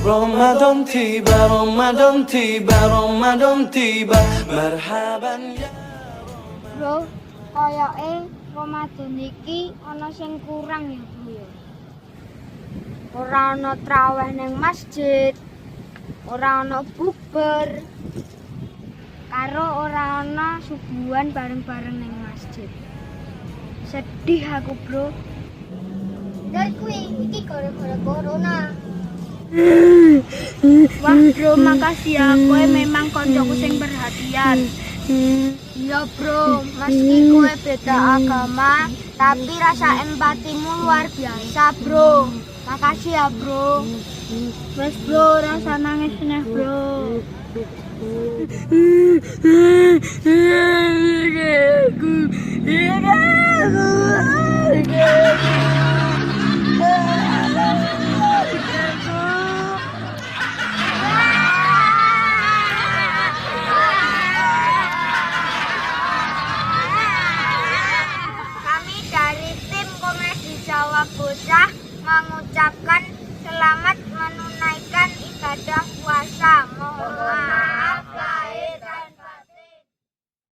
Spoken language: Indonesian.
Ramadan tiba, Ramadan tiba, Ramadan tiba. Marhaban ya. Bro, koyoke Ramadan iki ana sing kurang ya, Bro ya. Ora ana traweh ning masjid, ora ana bukber, karo ora ana subuhan bareng-bareng ning masjid. Sedih aku, Bro. Dan kuwi iki gara-gara corona. Wah, Bro, makasih ya. Kowe memang koncoku sing perhatian. Iya, Bro, meski kowe beda agama, tapi rasa empatimu luar biasa, Bro. Makasih ya, Bro. Wes, Bro, rasa nangis neh, Bro. Kami dari tim Komedi Jawa Bocah mengucapkan selamat